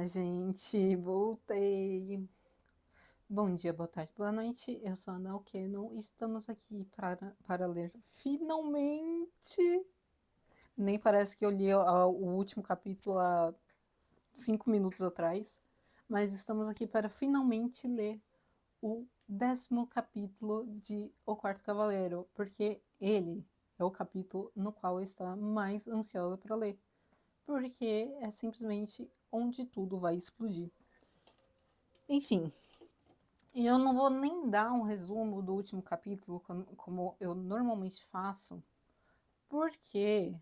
Gente, voltei. Bom dia, boa tarde, boa noite. Eu sou a Ana Alqueno e estamos aqui para ler finalmente. Nem parece que eu li o último capítulo há 5 minutos atrás, mas estamos aqui para finalmente ler o 10º capítulo de O Quarto Cavaleiro, porque ele é o capítulo no qual eu estava mais ansiosa para ler, porque é simplesmente onde tudo vai explodir. Enfim, e eu não vou nem dar um resumo do último capítulo, como eu normalmente faço, porque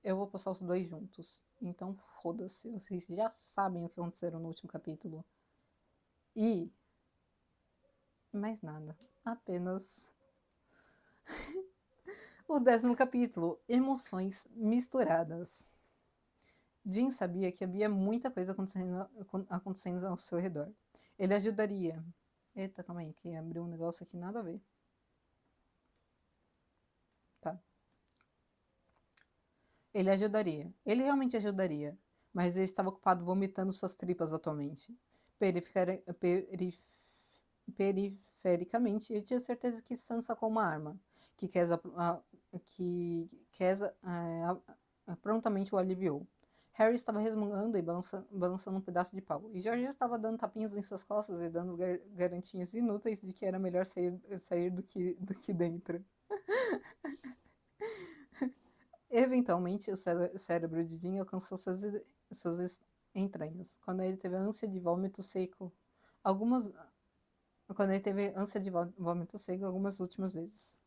eu vou postar os dois juntos. Então, foda-se, vocês já sabem o que aconteceu no último capítulo. E mais nada, apenas o 10º capítulo, emoções misturadas. Jin sabia que havia muita coisa acontecendo ao seu redor. Ele ajudaria. Eita, calma aí, que abriu um negócio aqui nada a ver. Tá. Ele ajudaria. Ele realmente ajudaria. Mas ele estava ocupado vomitando suas tripas atualmente. Perifericamente, ele tinha certeza que Sam sacou uma arma. Que Kesa prontamente o aliviou. Harry estava resmungando e balançando um pedaço de pau. E George estava dando tapinhas em suas costas e dando garantias inúteis de que era melhor sair do que dentro. Eventualmente, o cérebro de Jim alcançou suas entranhas, quando ele teve ânsia de vômito seco algumas últimas vezes.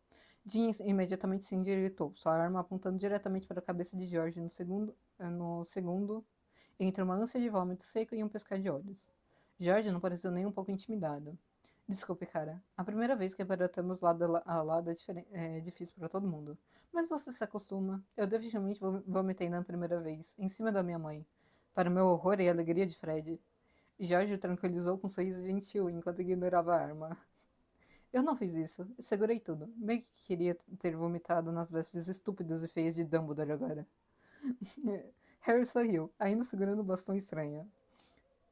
Jim imediatamente se endireitou, sua arma apontando diretamente para a cabeça de George no segundo entre uma ânsia de vômito seco e um piscar de olhos. George não pareceu nem um pouco intimidado. Desculpe, cara. A primeira vez que aparatamos lado a lado é difícil para todo mundo. Mas você se acostuma. Eu definitivamente vomitei na primeira vez, em cima da minha mãe. Para o meu horror e alegria de Fred. Jorge o tranquilizou com um sorriso gentil enquanto ignorava a arma. Eu não fiz isso. Eu segurei tudo. Bem que queria ter vomitado nas vestes estúpidas e feias de Dumbledore agora. Harry sorriu, ainda segurando o bastão estranho.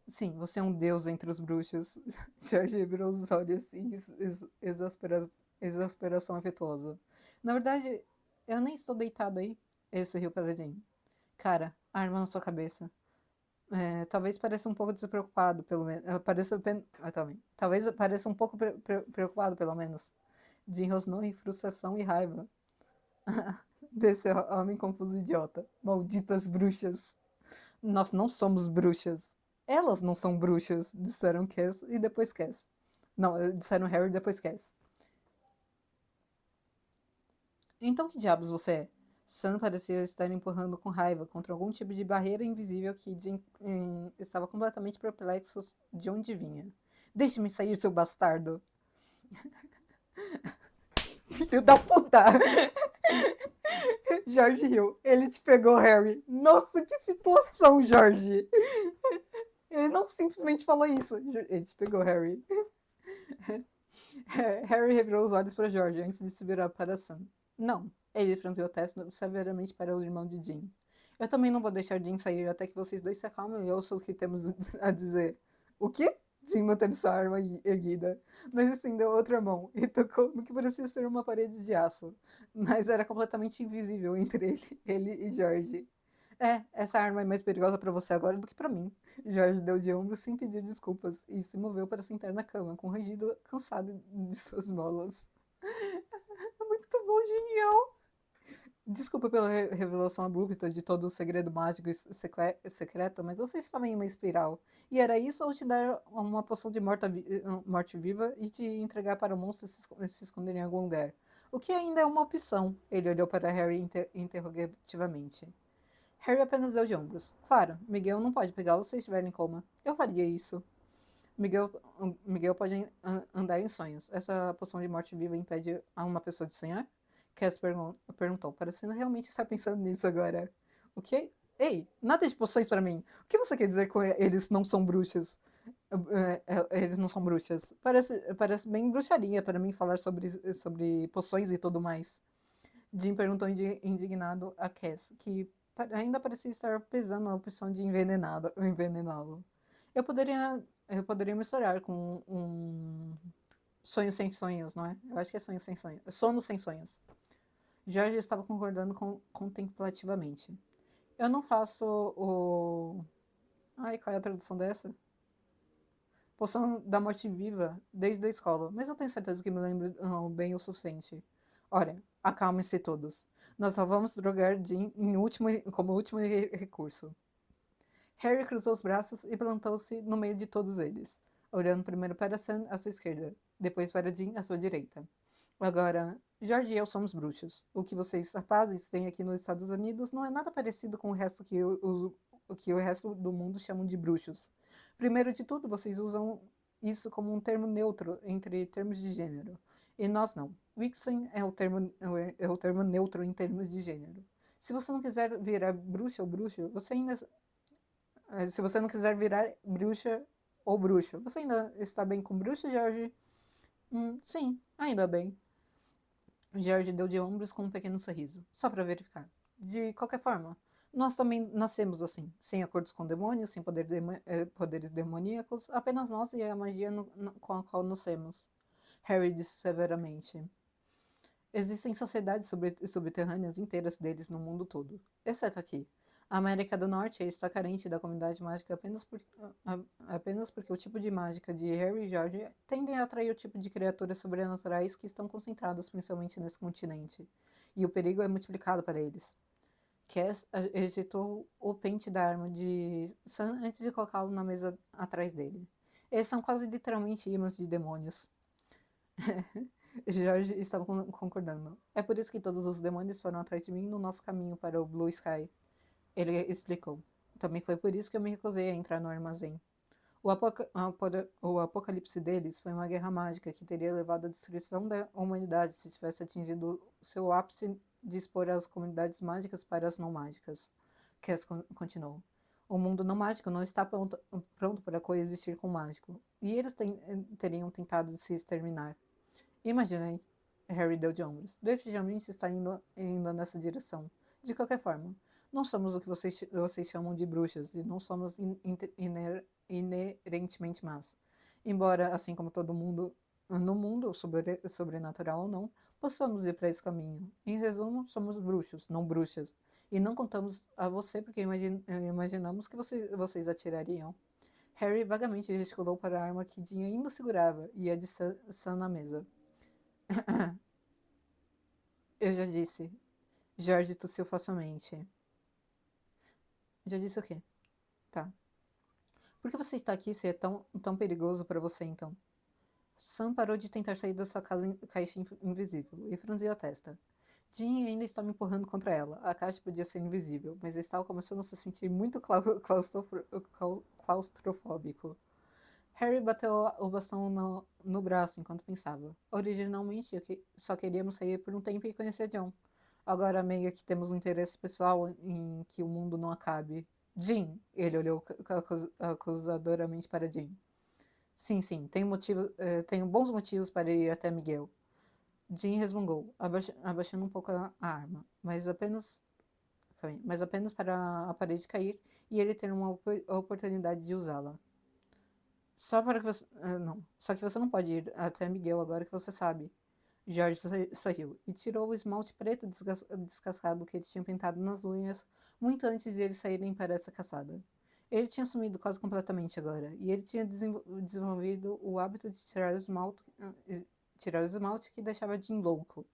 Sim, você é um deus entre os bruxos. George virou os olhos em exasperação afetuosa. Na verdade, eu nem estou deitado aí. Ele sorriu para Jane. Cara, a arma na sua cabeça. Talvez pareça um pouco despreocupado, pelo menos. Talvez pareça um pouco preocupado, pelo menos. Jim rosnou em frustração e raiva. Desse homem confuso idiota. Malditas bruxas. Nós não somos bruxas. Elas não são bruxas, disseram Cass e depois Cass. Não, disseram Harry e depois Cass. Então que diabos você é? Sam parecia estar empurrando com raiva contra algum tipo de barreira invisível que Jim estava completamente perplexo de onde vinha. Deixe-me sair, seu bastardo! Filho da puta! Jorge riu. Ele te pegou, Harry. Nossa, que situação, Jorge! Ele não simplesmente falou isso. Ele te pegou, Harry. Harry revirou os olhos para George antes de se virar para Sam. Não. Ele franziu a testa severamente para o irmão de Jim. Eu também não vou deixar Jim sair até que vocês dois se acalmem e ouçam o que temos a dizer. O quê? Jim manteve sua arma erguida, mas estendeu outra mão e tocou no que parecia ser uma parede de aço, mas era completamente invisível entre ele e George. Essa arma é mais perigosa para você agora do que para mim. Jorge deu de ombro sem pedir desculpas e se moveu para sentar na cama, com um rangido cansado de suas molas. Muito bom, genial! Desculpa pela revelação abrupta de todo o segredo mágico e secreto, mas você estava em uma espiral. E era isso ou te dar uma poção de morte-viva e te entregar para o monstro se esconder em algum lugar? O que ainda é uma opção. Ele olhou para Harry interrogativamente. Harry apenas deu de ombros. Claro, Miguel não pode pegá-lo se estiver em coma. Eu faria isso. Miguel, Miguel pode andar em sonhos. Essa poção de morte-viva impede uma pessoa de sonhar? Cass perguntou, parecendo realmente estar pensando nisso agora. O que? Ei, nada de poções para mim. O que você quer dizer com eles não são bruxas? Eles não são bruxas. Parece bem bruxaria para mim falar sobre poções e tudo mais. Jim perguntou indignado a Cass, que ainda parecia estar pesando na opção de envenená-lo. Eu poderia misturar com um sonho sem sonhos, não é? Eu acho que é sonho sem sonhos. Sono sem sonhos. Jorge estava concordando contemplativamente. Eu não faço o... Ai, qual é a tradução dessa? Poção da morte viva desde a escola, mas eu tenho certeza que me lembro bem o suficiente. Ora, acalmem-se todos. Nós só vamos drogar Jean como último recurso. Harry cruzou os braços e plantou-se no meio de todos eles, olhando primeiro para Sam à sua esquerda, depois para Jean à sua direita. Agora, George e eu somos bruxos. O que vocês, rapazes, têm aqui nos Estados Unidos não é nada parecido com o resto o que o resto do mundo chamam de bruxos. Primeiro de tudo, vocês usam isso como um termo neutro entre termos de gênero. E nós não. Vixen é o termo neutro em termos de gênero. Se você não quiser virar bruxa ou bruxo, você ainda. Se você não quiser virar bruxa ou bruxo, você ainda está bem com bruxa, George? Sim, ainda bem. George deu de ombros com um pequeno sorriso, só para verificar. De qualquer forma, nós também nascemos assim, sem acordos com demônios, sem poderes demoníacos, apenas nós e a magia com a qual nascemos. Harry disse severamente. Existem sociedades subterrâneas inteiras deles no mundo todo, exceto aqui. A América do Norte está carente da comunidade mágica apenas porque o tipo de mágica de Harry e George tendem a atrair o tipo de criaturas sobrenaturais que estão concentradas principalmente nesse continente, e o perigo é multiplicado para eles. Cass ejetou o pente da arma de Sam antes de colocá-lo na mesa atrás dele. Eles são quase literalmente imãs de demônios. George estava concordando. É por isso que todos os demônios foram atrás de mim no nosso caminho para o Blue Sky. Ele explicou. Também foi por isso que eu me recusei a entrar no armazém. O apocalipse deles foi uma guerra mágica que teria levado à destruição da humanidade se tivesse atingido seu ápice de expor as comunidades mágicas para as não mágicas. Cass continuou. O mundo não mágico não está pronto para coexistir com o mágico, e eles teriam tentado se exterminar. Imaginei. Harry deu de ombros. Definitivamente está indo nessa direção. De qualquer forma, não somos o que vocês chamam de bruxas, e não somos inerentemente más. Embora, assim como todo mundo, no mundo, sobrenatural ou não, possamos ir para esse caminho. Em resumo, somos bruxos, não bruxas. E não contamos a você porque imaginamos que vocês atirariam. Harry vagamente gesticulou para a arma que Dean ainda segurava e a de Sam na mesa. Eu já disse. George tossiu facilmente. Já disse o quê? Tá. Por que você está aqui se é tão perigoso para você, então? Sam parou de tentar sair da sua caixa invisível e franziu a testa. Jean ainda estava me empurrando contra ela. A caixa podia ser invisível, mas eu estava começando a se sentir muito claustrofóbico. Harry bateu o bastão no braço enquanto pensava. Originalmente, só queríamos sair por um tempo e conhecer John. Agora meio que temos um interesse pessoal em que o mundo não acabe. Jean, ele olhou acusadoramente para Jean. Sim, tenho bons motivos para ir até Miguel. Jean resmungou, abaixando um pouco a arma, mas apenas para a parede cair e ele ter uma oportunidade de usá-la. Só que você não pode ir até Miguel agora que você sabe. George sorriu e tirou o esmalte preto descascado que ele tinha pintado nas unhas muito antes de eles saírem para essa caçada. Ele tinha sumido quase completamente agora, e ele tinha desenvolvido o hábito de tirar o esmalte que deixava Jim louco.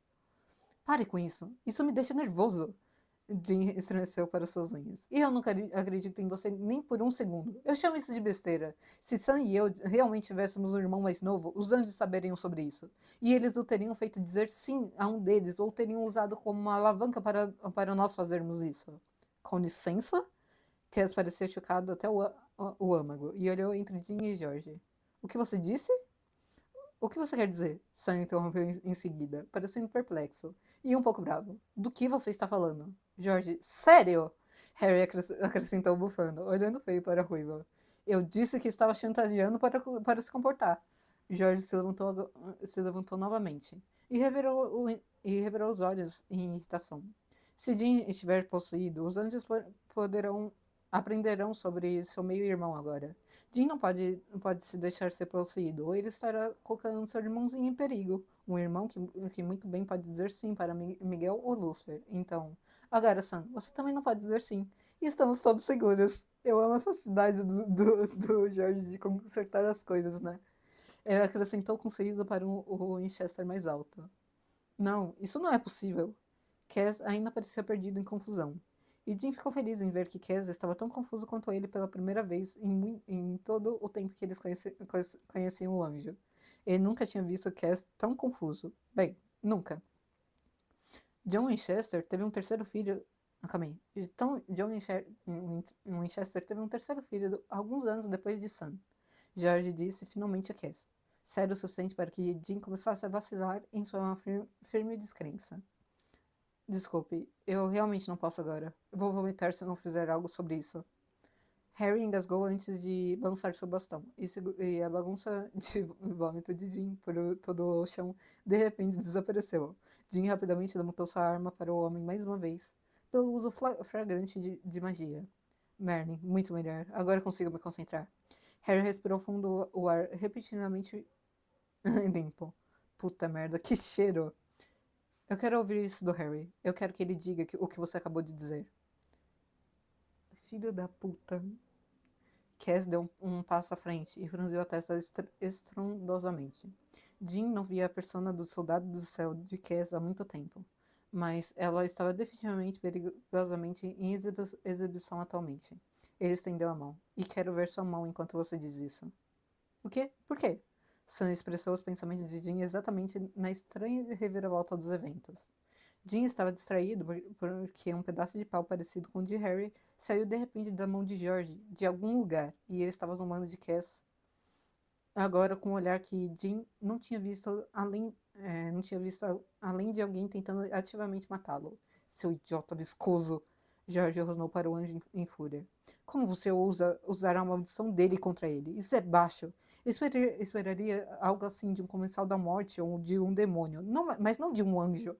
Pare com isso! Isso me deixa nervoso! Jim estremeceu para suas unhas. E eu nunca acredito em você nem por um segundo. Eu chamo isso de besteira. Se Sam e eu realmente tivéssemos um irmão mais novo, os anjos saberiam sobre isso. E eles o teriam feito dizer sim a um deles, ou teriam usado como uma alavanca para nós fazermos isso. Com licença? Cass parecia chocado até o âmago, e olhou entre Jim e George. O que você disse? O que você quer dizer? Sam interrompeu em seguida, parecendo perplexo e um pouco bravo. Do que você está falando? George, sério? Harry acrescentou bufando, olhando feio para a ruiva. Eu disse que estava chantageando para se comportar. George se levantou novamente e revirou os olhos em irritação. Se Jin estiver possuído, os anjos poderão aprenderão sobre seu meio-irmão agora. Jin não pode se deixar ser possuído, ou ele estará colocando seu irmãozinho em perigo. Um irmão que muito bem pode dizer sim para Miguel ou Lucifer. Então, agora, Sam, você também não pode dizer sim. E estamos todos seguros. Eu amo a facilidade do Jorge de consertar as coisas, né? Ele acrescentou com um sorriso para o Winchester mais alto. Não, isso não é possível. Cass ainda parecia perdido em confusão. E Jim ficou feliz em ver que Cass estava tão confuso quanto ele pela primeira vez em todo o tempo que eles conheciam o anjo. Ele nunca tinha visto Cass tão confuso. Bem, nunca. John Winchester teve um terceiro filho. Calma aí. Então, Winchester teve um terceiro filho alguns anos depois de Sam. George disse finalmente a Cass. Sério o suficiente para que Jim começasse a vacilar em sua firme descrença. Desculpe, eu realmente não posso agora. Eu vou vomitar se eu não fizer algo sobre isso. Harry engasgou antes de balançar seu bastão, e a bagunça de vômito de Jim por todo o chão de repente desapareceu. Jim rapidamente levantou sua arma para o homem mais uma vez, pelo uso flagrante de magia. Merlin, muito melhor. Agora consigo me concentrar. Harry respirou fundo o ar repetidamente limpo. Puta merda, que cheiro! Eu quero ouvir isso do Harry. Eu quero que ele diga o que você acabou de dizer. Filho da puta. Cass deu um passo à frente e franziu a testa estrondosamente. Jean não via a persona do soldado do céu de Cass há muito tempo, mas ela estava definitivamente perigosamente em exibição atualmente. Ele estendeu a mão. E quero ver sua mão enquanto você diz isso. O quê? Por quê? Sam expressou os pensamentos de Jean exatamente na estranha reviravolta dos eventos. Jean estava distraído porque um pedaço de pau parecido com o de Harry saiu de repente da mão de George, de algum lugar, e ele estava zombando de Cass, agora com um olhar que Jean não tinha visto além de alguém tentando ativamente matá-lo. Seu idiota viscoso! George rosnou para o anjo em fúria. Como você ousa usar a maldição dele contra ele? Isso é baixo. Eu esperaria algo assim de um comensal da morte ou de um demônio, não, mas não de um anjo.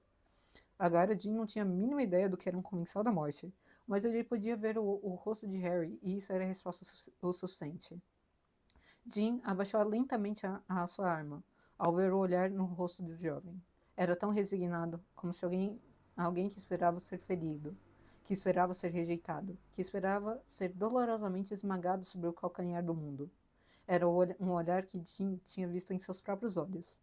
Agora Jean não tinha a mínima ideia do que era um comensal da morte, mas ele podia ver o rosto de Harry e isso era a resposta o suficiente. Jean abaixou lentamente a sua arma, ao ver o olhar no rosto do jovem. Era tão resignado, como se alguém que esperava ser ferido, que esperava ser rejeitado, que esperava ser dolorosamente esmagado sobre o calcanhar do mundo. Era um olhar que Jean tinha visto em seus próprios olhos,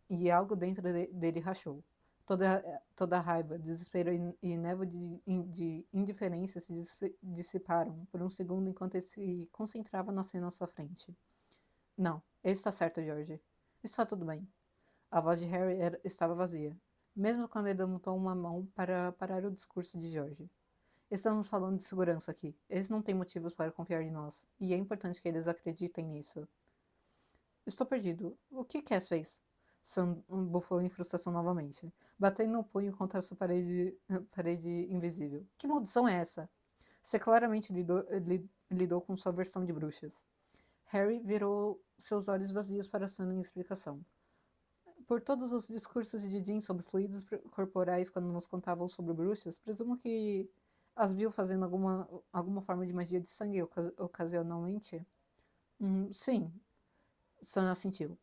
e algo dentro dele rachou. Toda a raiva, desespero e névoa de indiferença se dissiparam por um segundo enquanto ele se concentrava na cena à sua frente. Não, ele está certo, George. Está tudo bem. A voz de Harry estava vazia, mesmo quando ele levantou uma mão para parar o discurso de George. Estamos falando de segurança aqui. Eles não têm motivos para confiar em nós, e é importante que eles acreditem nisso. Estou perdido. O que Cass fez? Sam bufou em frustração novamente, batendo o punho contra a sua parede invisível. Que maldição é essa? Você claramente lidou com sua versão de bruxas. Harry virou seus olhos vazios para Sam em explicação. Por todos os discursos de Jean sobre fluidos corporais quando nos contavam sobre bruxas, presumo que as viu fazendo alguma forma de magia de sangue ocasionalmente? Sim, Sam assentiu.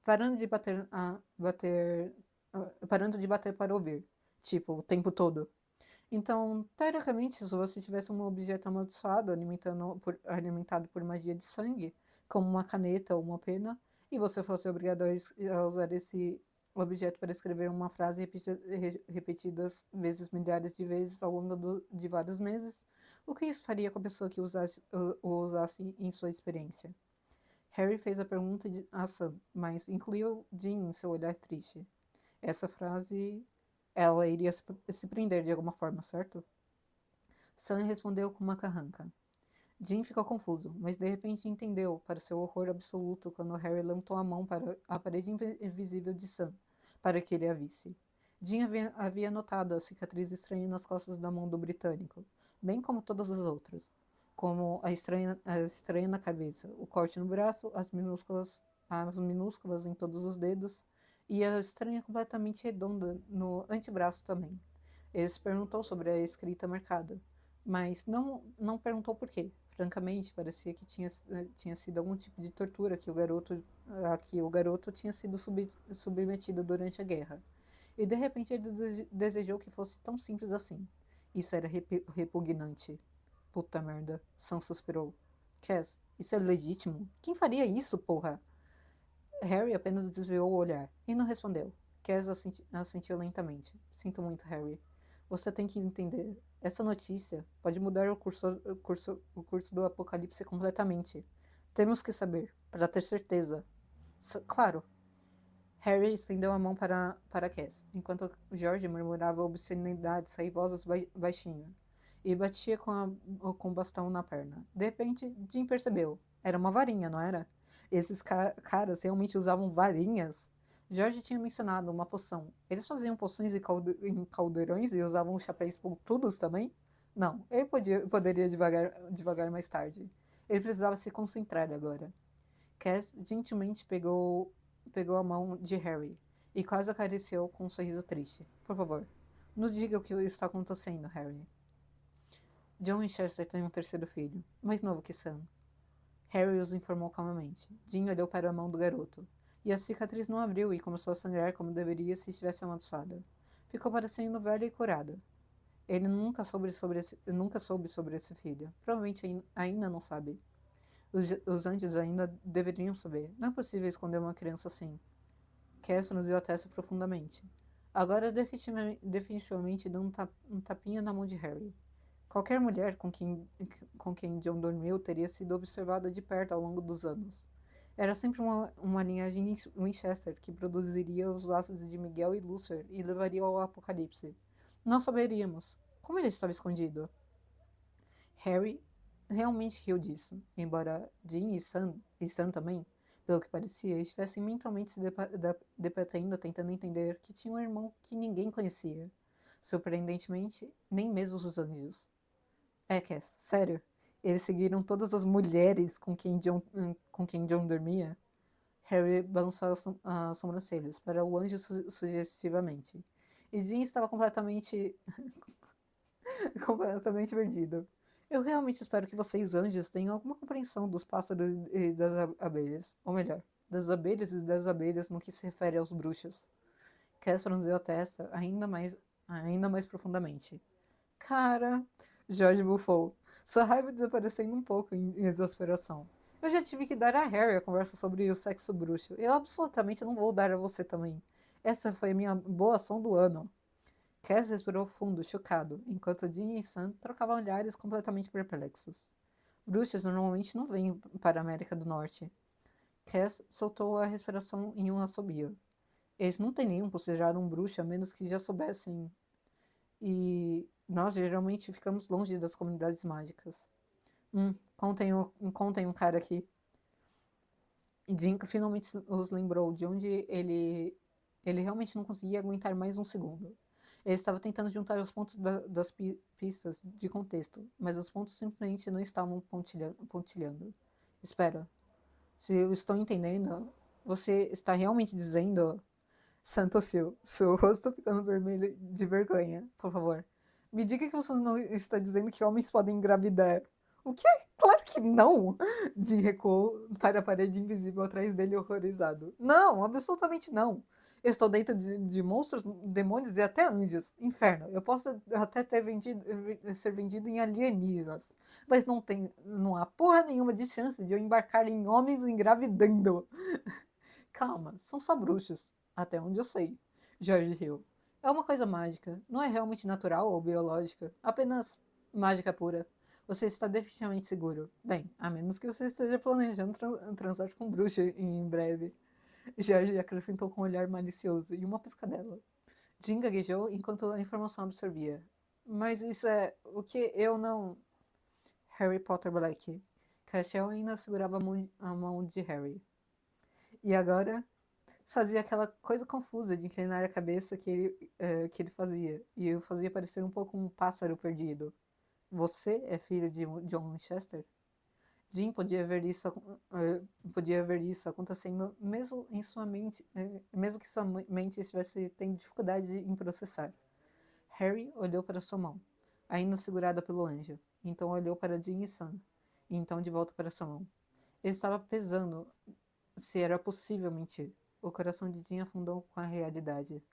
Parando de parando de bater para ouvir. Tipo, o tempo todo. Então, teoricamente, se você tivesse um objeto amaldiçoado alimentado por magia de sangue, como uma caneta ou uma pena, e você fosse obrigado a usar esse objeto para escrever uma frase repetidas milhares de vezes ao longo de vários meses, o que isso faria com a pessoa que o usasse em sua experiência? Harry fez a pergunta a Sam, mas incluiu Jean em seu olhar triste. Essa frase, ela iria se prender de alguma forma, certo? Sam respondeu com uma carranca. Jean ficou confuso, mas de repente entendeu, para seu horror absoluto, quando Harry levantou a mão para a parede invisível de Sam, para que ele a visse. Jean havia notado a cicatriz estranha nas costas da mão do britânico, bem como todas as outras, como a estranha na cabeça, o corte no braço, as minúsculas em todos os dedos, e a estranha completamente redonda no antebraço também. Ele se perguntou sobre a escrita marcada, mas não perguntou por quê. Francamente, parecia que tinha sido algum tipo de tortura a que o garoto tinha sido submetido durante a guerra. E de repente ele desejou que fosse tão simples assim. Isso era repugnante. Puta merda, Sam suspirou. Cass, isso é legítimo? Quem faria isso, porra? Harry apenas desviou o olhar e não respondeu. Cass assentiu lentamente. Sinto muito, Harry. Você tem que entender. Essa notícia pode mudar o curso do apocalipse completamente. Temos que saber, para ter certeza. Claro. Harry estendeu a mão para Cass, enquanto George murmurava obscenidades raivosas baixinho, e batia com o bastão na perna. De repente, Jim percebeu. Era uma varinha, não era? Esses caras realmente usavam varinhas? George tinha mencionado uma poção. Eles faziam poções em caldeirões e usavam chapéus pontudos também? Não, ele poderia devagar mais tarde. Ele precisava se concentrar agora. Cass gentilmente pegou a mão de Harry e quase acariciou com um sorriso triste. Por favor, nos diga o que está acontecendo, Harry. John Winchester tem um terceiro filho, mais novo que Sam. Harry os informou calmamente. Jim olhou para a mão do garoto, e a cicatriz não abriu e começou a sangrar como deveria se estivesse amaldiçoada. Ficou parecendo velha e curada. Ele nunca soube sobre esse filho. Provavelmente ainda não sabe. Os anjos ainda deveriam saber. Não é possível esconder uma criança assim. Cass franziu a testa profundamente. Agora definitivamente deu um tapinha na mão de Harry. Qualquer mulher com quem John dormiu teria sido observada de perto ao longo dos anos. Era sempre uma linhagem Winchester que produziria os laços de Miguel e Lúcifer e levaria ao apocalipse. Não saberíamos. Como ele estava escondido? Harry realmente riu disso, embora Jim e Sam também, pelo que parecia, estivessem mentalmente se debatendo, tentando entender que tinha um irmão que ninguém conhecia. Surpreendentemente, nem mesmo os anjos. Cass, sério? Eles seguiram todas as mulheres com quem John dormia? Harry balançou as sobrancelhas para o anjo sugestivamente. E Jim estava completamente perdido. Eu realmente espero que vocês, anjos, tenham alguma compreensão dos pássaros e das abelhas. Ou melhor, das abelhas e das abelhas no que se refere aos bruxos. Cass franziu a testa ainda mais profundamente. Cara, George bufou, sua raiva desaparecendo um pouco em exasperação. Eu já tive que dar a Harry a conversa sobre o sexo bruxo. Eu absolutamente não vou dar a você também. Essa foi a minha boa ação do ano. Cass respirou fundo, chocado, enquanto Dean e Sam trocavam olhares completamente perplexos. Bruxas normalmente não vêm para a América do Norte. Cass soltou a respiração em um assobio. Eles não teriam considerado um bruxo a menos que já soubessem. E nós geralmente ficamos longe das comunidades mágicas. Contem um cara aqui. Jink finalmente os lembrou de onde ele realmente não conseguia aguentar mais um segundo. Ele estava tentando juntar os pontos das pistas de contexto, mas os pontos simplesmente não estavam pontilhando. Espera, se eu estou entendendo, você está realmente dizendo... Santo seu rosto ficando vermelho de vergonha, por favor. Me diga que você não está dizendo que homens podem engravidar. O que é? Claro que não! Jim recuou para a parede invisível atrás dele, horrorizado. Não, absolutamente não. Eu estou dentro de monstros, demônios e até anjos. Inferno. Eu posso até ser vendido em alienígenas. Mas não há porra nenhuma de chance de eu embarcar em homens engravidando. Calma, são só bruxos. Até onde eu sei. George Hill. É uma coisa mágica. Não é realmente natural ou biológica. Apenas mágica pura. Você está definitivamente seguro. Bem, a menos que você esteja planejando transar com bruxa em breve. George acrescentou com um olhar malicioso e uma piscadela. Jim gaguejou enquanto a informação absorvia. Mas isso é o que eu não... Harry Potter Black. Cashel ainda segurava a mão de Harry. E agora fazia aquela coisa confusa de inclinar a cabeça que ele fazia. E o fazia parecer um pouco um pássaro perdido. Você é filho de John Winchester? Jim podia ver isso acontecendo mesmo em sua mente, mesmo que sua mente estivesse tendo dificuldade em processar. Harry olhou para sua mão, ainda segurada pelo anjo. Então olhou para Jean e Sam, e então de volta para sua mão. Ele estava pesando se era possível mentir. O coração de Jean afundou com a realidade.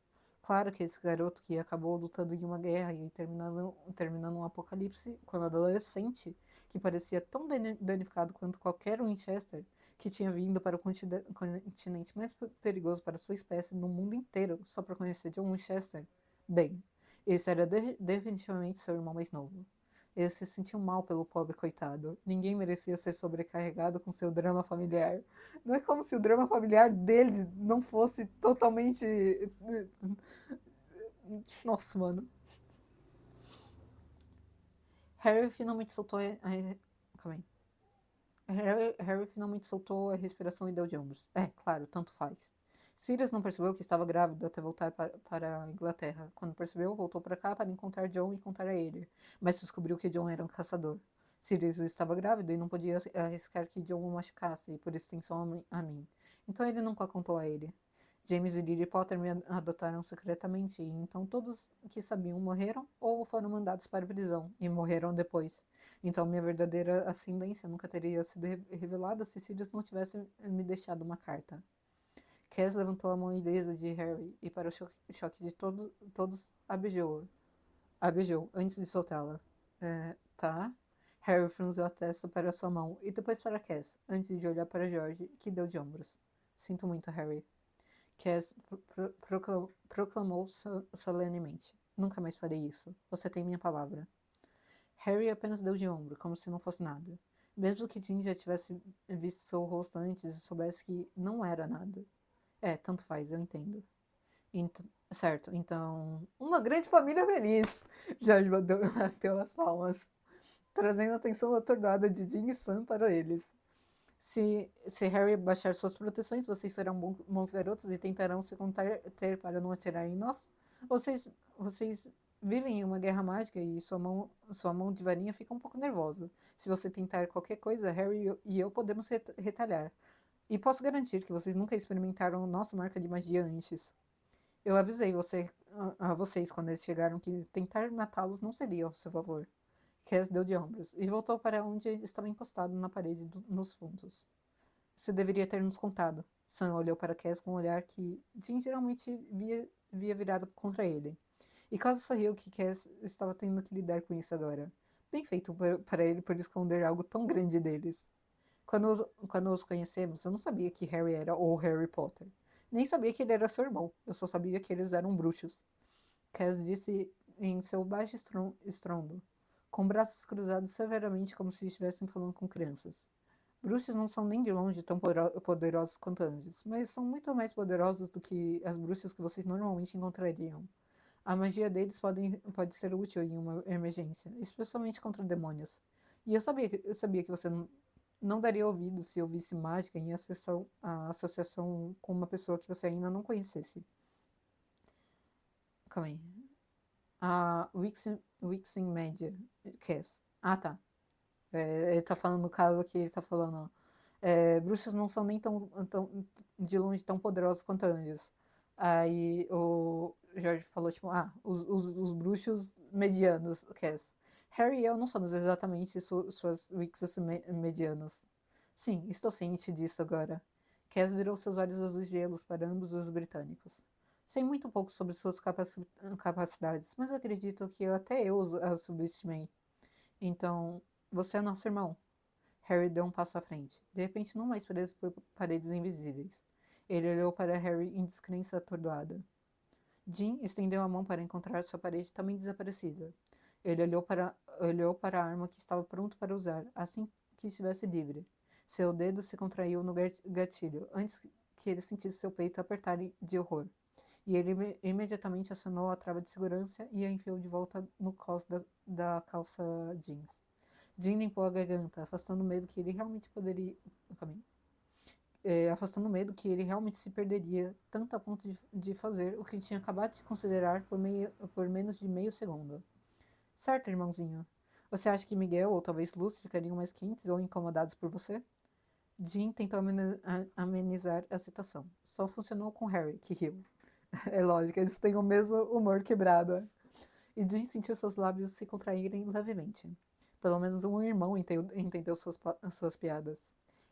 Claro que esse garoto que acabou lutando em uma guerra e terminando um apocalipse quando adolescente, que parecia tão danificado quanto qualquer Winchester, que tinha vindo para o continente mais perigoso para sua espécie no mundo inteiro só para conhecer John Winchester. Bem, esse era definitivamente seu irmão mais novo. Eles se sentiam mal pelo pobre coitado. Ninguém merecia ser sobrecarregado com seu drama familiar. Não é como se o drama familiar dele não fosse totalmente. Nossa, mano. Harry finalmente soltou a. Calma aí. Harry finalmente soltou a respiração e deu de ombros. É, claro, tanto faz. Sirius não percebeu que estava grávida até voltar para a Inglaterra. Quando percebeu, voltou para cá para encontrar John e contar a ele. Mas descobriu que John era um caçador. Sirius estava grávida e não podia arriscar que John o machucasse, e por extensão a mim. Então ele nunca contou a ele. James e Lily Potter me adotaram secretamente, e então todos que sabiam morreram ou foram mandados para a prisão, e morreram depois. Então minha verdadeira ascendência nunca teria sido revelada se Sirius não tivesse me deixado uma carta. Cass levantou a mão ilesa de Harry e, para o choque de todos, beijou antes de soltá-la. Tá. Harry franziu a testa para sua mão e depois para Cass, antes de olhar para George, que deu de ombros. Sinto muito, Harry. Cass proclamou solenemente. Nunca mais farei isso. Você tem minha palavra. Harry apenas deu de ombro, como se não fosse nada. Mesmo que Jim já tivesse visto seu rosto antes e soubesse que não era nada. Tanto faz, eu entendo. Certo, então. Uma grande família feliz! Jorge bateu as palmas, trazendo a atenção atordoada de Jim e Sam para eles. Se Harry baixar suas proteções, vocês serão bons garotos e tentarão se conter para não atirar em nós? Vocês vivem em uma guerra mágica e sua mão de varinha fica um pouco nervosa. Se você tentar qualquer coisa, Harry e eu podemos retalhar. E posso garantir que vocês nunca experimentaram nossa marca de magia antes. Eu avisei a vocês quando eles chegaram que tentar matá-los não seria ao seu favor. Cass deu de ombros e voltou para onde estava encostado na parede nos fundos. Você deveria ter nos contado. Sam olhou para Cass com um olhar que Jim geralmente via virado contra ele. E quase sorriu que Cass estava tendo que lidar com isso agora. Bem feito para ele por esconder algo tão grande deles. Quando os conhecemos, eu não sabia que Harry era o Harry Potter. Nem sabia que ele era seu irmão. Eu só sabia que eles eram bruxos. Cass disse em seu baixo estrondo, com braços cruzados severamente como se estivessem falando com crianças. Bruxos não são nem de longe tão poderosos quanto anjos, mas são muito mais poderosos do que as bruxas que vocês normalmente encontrariam. A magia deles pode ser útil em uma emergência, especialmente contra demônios. E eu sabia que você não daria ouvido se ouvisse mágica em associação com uma pessoa que você ainda não conhecesse. Calma aí. A Wixen Média, Cass. Ah, tá. Ele tá falando no caso que ele tá falando, ó. Bruxas não são nem tão de longe tão poderosos quanto anjos. Aí o Jorge falou, tipo, os bruxos medianos, Cass. Harry e eu não somos exatamente suas Wixas medianos. Sim, estou ciente disso agora. Cass virou seus olhos azuis gelos para ambos os britânicos. Sei muito pouco sobre suas capacidades, mas acredito que até eu as subestimei. Então, você é nosso irmão. Harry deu um passo à frente, de repente não mais preso por paredes invisíveis. Ele olhou para Harry em descrença atordoada. Jim estendeu a mão para encontrar sua parede também desaparecida. Ele olhou para a arma que estava pronto para usar, assim que estivesse livre. Seu dedo se contraiu no gatilho, antes que ele sentisse seu peito apertar de horror. E ele imediatamente acionou a trava de segurança e a enfiou de volta no cós da calça jeans. Jim limpou a garganta, afastando o medo que ele realmente poderia. Afastando o medo que ele realmente se perderia, tanto a ponto de fazer o que tinha acabado de considerar por menos de meio segundo. Certo, irmãozinho. Você acha que Miguel ou talvez Lucy ficariam mais quentes ou incomodados por você? Jim tentou amenizar a situação. Só funcionou com Harry, que riu. É lógico, eles têm o mesmo humor quebrado. e Jean sentiu seus lábios se contraírem levemente. Pelo menos um irmão entendeu suas piadas.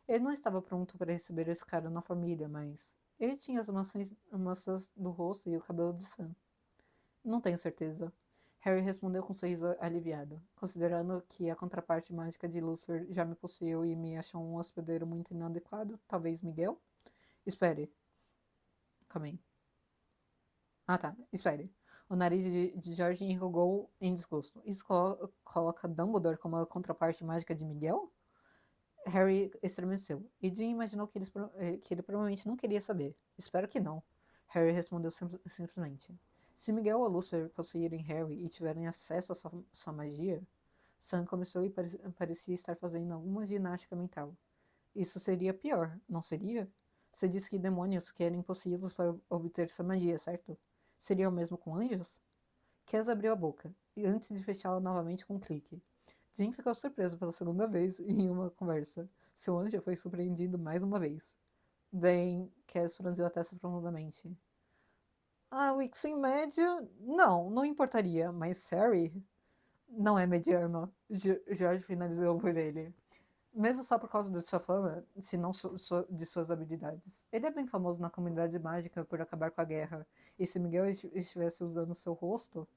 Ele não estava pronto para receber esse cara na família, mas ele tinha as maçãs do rosto e o cabelo de Sam. Não tenho certeza. Harry respondeu com um sorriso aliviado. Considerando que a contraparte mágica de Lucifer já me possuiu e me achou um hospedeiro muito inadequado, talvez Miguel? Espere. Calma aí. Ah, tá. Espere. O nariz de George enrugou em desgosto. Isso coloca Dumbledore como a contraparte mágica de Miguel? Harry estremeceu, e Dean imaginou que ele provavelmente não queria saber. Espero que não. Harry respondeu simplesmente. Se Miguel ou Lucifer possuírem Harry e tiverem acesso à sua magia, Sam começou e parecia estar fazendo alguma ginástica mental. Isso seria pior, não seria? Você disse que demônios querem possuí-los para obter sua magia, certo? Seria o mesmo com anjos? Kes abriu a boca, e antes de fechá-la novamente com um clique. Jim ficou surpreso pela segunda vez em uma conversa. Seu anjo foi surpreendido mais uma vez. Bem, Kes franziu a testa profundamente. Ah, Wix em média? Não importaria, mas Harry não é mediano. George finalizou por ele. Mesmo só por causa de sua fama, se não de suas habilidades. Ele é bem famoso na comunidade mágica por acabar com a guerra. E se Miguel estivesse usando seu rosto,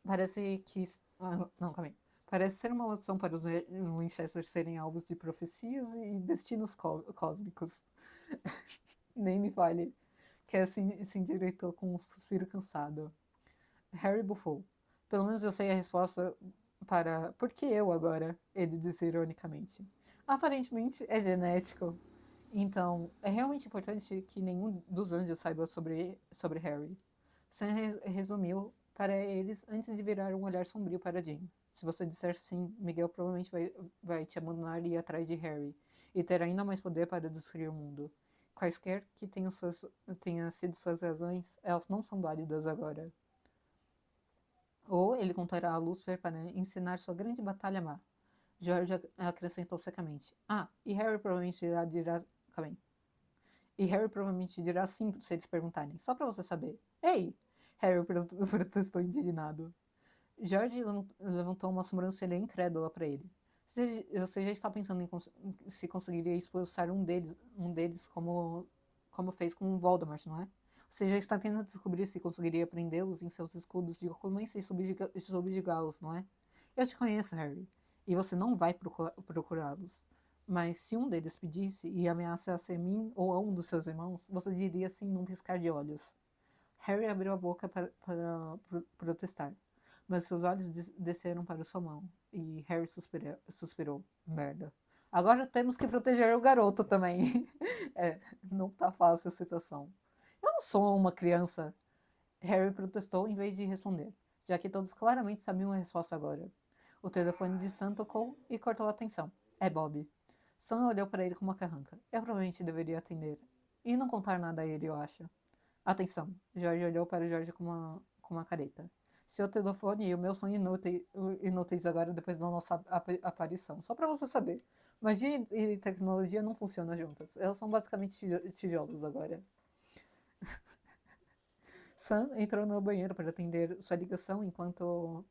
parece que. Ah, não, calma aí. Parece ser uma opção para os Winchester serem alvos de profecias e destinos cósmicos. Nem me fale. Que se endireitou com um suspiro cansado. Harry bufou. Pelo menos eu sei a resposta para por que eu agora? Ele disse ironicamente. Aparentemente é genético. Então, é realmente importante que nenhum dos anjos saiba sobre Harry. Sam resumiu para eles antes de virar um olhar sombrio para Jean. Se você disser sim, Miguel provavelmente vai te abandonar e ir atrás de Harry, e ter ainda mais poder para destruir o mundo. Quaisquer que tenham sido suas razões, elas não são válidas agora. Ou ele contará a Lucifer para ensinar sua grande batalha má. George acrescentou secamente. Ah, e Harry provavelmente dirá. Calma aí. E Harry provavelmente dirá sim se eles perguntarem, só para você saber. Ei! Harry protestou indignado. George levantou uma sobrancelha incrédula para ele. Você já está pensando em se conseguiria expulsar um deles como fez com Voldemort, não é? Você já está tentando descobrir se conseguiria prendê-los em seus escudos de oclumência e subjugá-los, não é? Eu te conheço, Harry, e você não vai procurá-los. Mas se um deles pedisse e ameaçasse a mim ou a um dos seus irmãos, você diria sim num piscar de olhos. Harry abriu a boca para protestar, mas seus olhos desceram para sua mão, e Harry suspirou. Merda. Agora temos que proteger o garoto também. É, não tá fácil a situação. Eu não sou uma criança. Harry protestou em vez de responder, já que todos claramente sabiam a resposta agora. O telefone de Sam tocou e cortou a atenção. É Bob. Sam olhou para ele com uma carranca. Eu provavelmente deveria atender. E não contar nada a ele, eu acho. Atenção. George olhou para George com uma careta. Seu telefone e o meu são inúteis agora depois da nossa aparição. Só para você saber. Magia e tecnologia não funcionam juntas. Elas são basicamente tijolos agora. Sam entrou no banheiro para atender sua ligação enquanto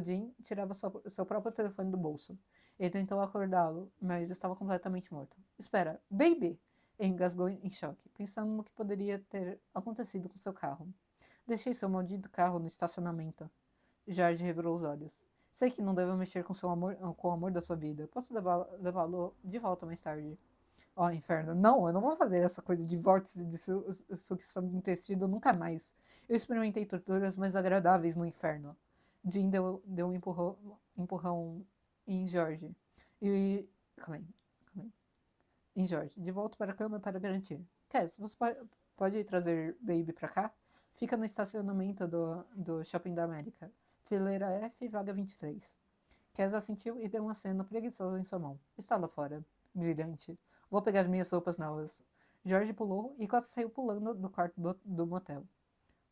Jim tirava seu próprio telefone do bolso. Ele tentou acordá-lo, mas estava completamente morto. Espera, baby! Engasgou em choque, pensando no que poderia ter acontecido com seu carro. Deixei seu maldito carro no estacionamento. George revirou os olhos. Sei que não devo mexer com o amor da sua vida. Posso levá-lo de volta mais tarde. Ó, inferno. Não, eu não vou fazer essa coisa de vórtice de sucção de intestino nunca mais. Eu experimentei torturas mais agradáveis no inferno. Jean deu um empurrão em George. E. Calma aí. Calma aí. Em George. De volta para a cama para garantir. Cass, você pode trazer Baby pra cá? Fica no estacionamento do Shopping da América. Fileira F, vaga 23. Cass assentiu e deu um aceno preguiçoso em sua mão. Está lá fora. Brilhante. Vou pegar minhas roupas novas. Jorge pulou e quase saiu pulando do quarto do motel.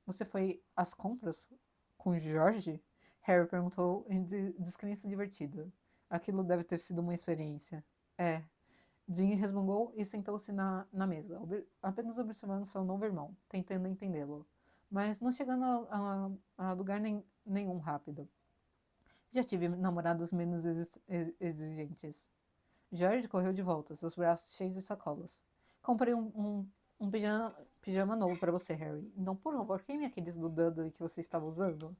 Você foi às compras? Com Jorge? Harry perguntou em descrença divertida. Aquilo deve ter sido uma experiência. É. Jean resmungou e sentou-se na mesa, apenas observando seu novo irmão, tentando entendê-lo. mas não chegando a lugar nenhum rápido. Já tive namorados menos exigentes. George correu de volta, seus braços cheios de sacolas. Comprei um pijama novo para você, Harry. Então, por favor, queime aqueles do Dudley que você estava usando.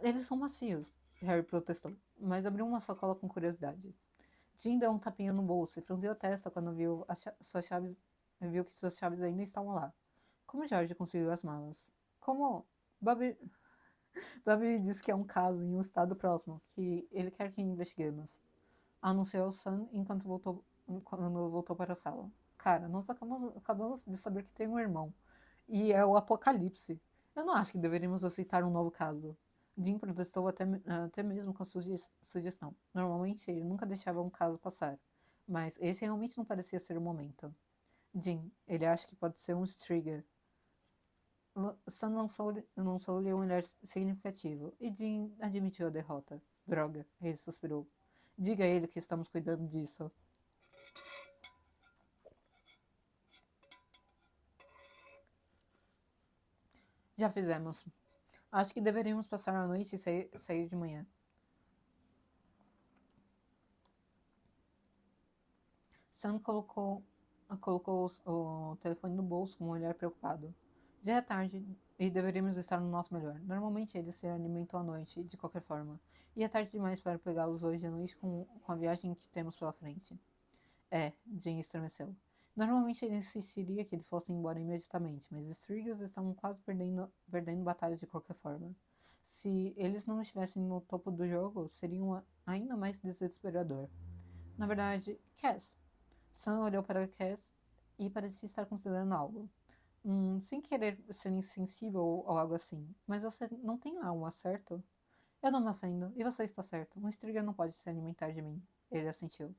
Eles são macios, Harry protestou, mas abriu uma sacola com curiosidade. Jim deu um tapinha no bolso e franziu a testa quando viu que suas chaves ainda estavam lá. Como George conseguiu as malas? Como... Bobby, Bobby disse que é um caso em um estado próximo, que ele quer que investiguemos. Anunciou Sam quando voltou para a sala. Cara, nós acabamos de saber que tem um irmão. E é o Apocalipse. Eu não acho que deveríamos aceitar um novo caso. Jim protestou até mesmo com a sugestão. Normalmente ele nunca deixava um caso passar. Mas esse realmente não parecia ser o momento. Jim, ele acha que pode ser um Striga. Sam lançou-lhe um olhar significativo, e Jim admitiu a derrota. Droga, ele suspirou. Diga a ele que estamos cuidando disso. Já fizemos. Acho que deveríamos passar a noite e sair de manhã. Sam colocou o telefone no bolso com um olhar preocupado. Já é tarde e deveríamos estar no nosso melhor. Normalmente eles se alimentam à noite, de qualquer forma. E é tarde demais para pegá-los hoje à noite com a viagem que temos pela frente. É, Jane estremeceu. Normalmente ele insistiria que eles fossem embora imediatamente, mas os Strigas estavam quase perdendo batalhas de qualquer forma. Se eles não estivessem no topo do jogo, seria ainda mais desesperador. Na verdade, Cass. Sam olhou para Cass e parecia estar considerando algo. Sem querer ser insensível ou algo assim, mas você não tem alma, certo? Eu não me ofendo, e você está certo. Um Striga não pode se alimentar de mim. Ele assentiu.